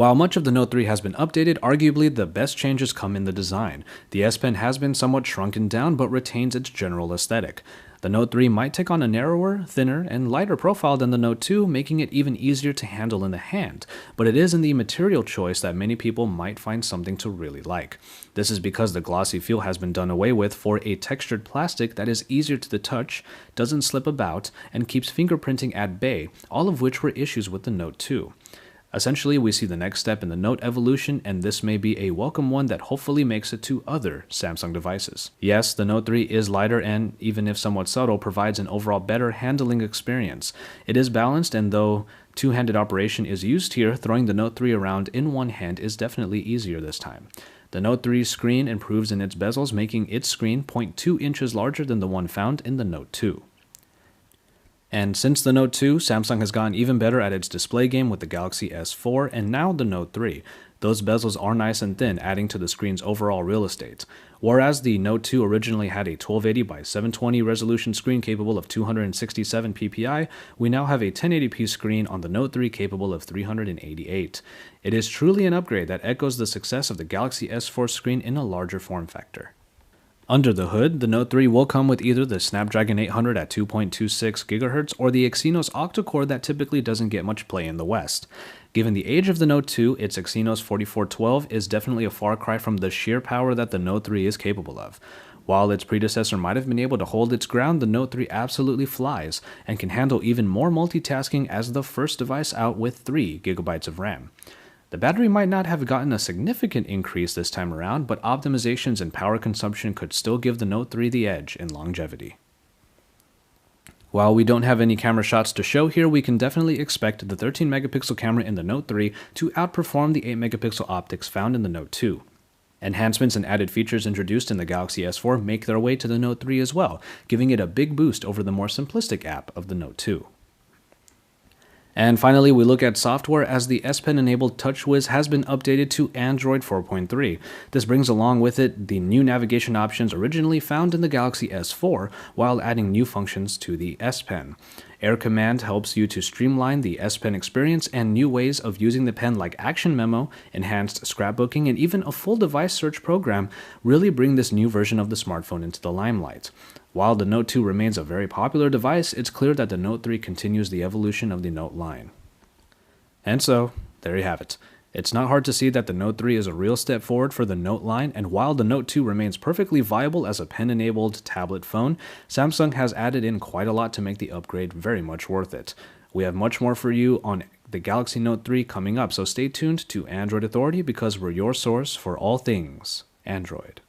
While much of the Note 3 has been updated, arguably the best changes come in the design. The S Pen has been somewhat shrunken down but retains its general aesthetic. The Note 3 might take on a narrower, thinner, and lighter profile than the Note 2, making it even easier to handle in the hand, but it is in the material choice that many people might find something to really like. This is because the glossy feel has been done away with for a textured plastic that is easier to the touch, doesn't slip about, and keeps fingerprinting at bay, all of which were issues with the Note 2. Essentially, we see the next step in the Note evolution, and this may be a welcome one that hopefully makes it to other Samsung devices. Yes, the Note 3 is lighter and, even if somewhat subtle, provides an overall better handling experience. It is balanced, and though two-handed operation is used here, throwing the Note 3 around in one hand is definitely easier this time. The Note 3's screen improves in its bezels, making its screen 0.2 inches larger than the one found in the Note 2. And since the Note 2, Samsung has gotten even better at its display game with the Galaxy S4 and now the Note 3. Those bezels are nice and thin, adding to the screen's overall real estate. Whereas the Note 2 originally had a 1280 by 720 resolution screen capable of 267 ppi, we now have a 1080p screen on the Note 3 capable of 388. It is truly an upgrade that echoes the success of the Galaxy S4 screen in a larger form factor. Under the hood, the Note 3 will come with either the Snapdragon 800 at 2.26 GHz or the Exynos octa-core that typically doesn't get much play in the West. Given the age of the Note 2, its Exynos 4412 is definitely a far cry from the sheer power that the Note 3 is capable of. While its predecessor might have been able to hold its ground, the Note 3 absolutely flies and can handle even more multitasking as the first device out with 3 GB of RAM. The battery might not have gotten a significant increase this time around, but optimizations and power consumption could still give the Note 3 the edge in longevity. While we don't have any camera shots to show here, we can definitely expect the 13 megapixel camera in the Note 3 to outperform the 8 megapixel optics found in the Note 2. Enhancements and added features introduced in the Galaxy S4 make their way to the Note 3 as well, giving it a big boost over the more simplistic app of the Note 2. And finally, we look at software as the S Pen-enabled TouchWiz has been updated to Android 4.3. This brings along with it the new navigation options originally found in the Galaxy S4, while adding new functions to the S Pen. Air Command helps you to streamline the S Pen experience, and new ways of using the pen like Action Memo, enhanced scrapbooking, and even a full device search program really bring this new version of the smartphone into the limelight. While the Note 2 remains a very popular device, it's clear that the Note 3 continues the evolution of the Note line. And so, there you have it. It's not hard to see that the Note 3 is a real step forward for the Note line, and while the Note 2 remains perfectly viable as a pen-enabled tablet phone, Samsung has added in quite a lot to make the upgrade very much worth it. We have much more for you on the Galaxy Note 3 coming up, so stay tuned to Android Authority because we're your source for all things Android.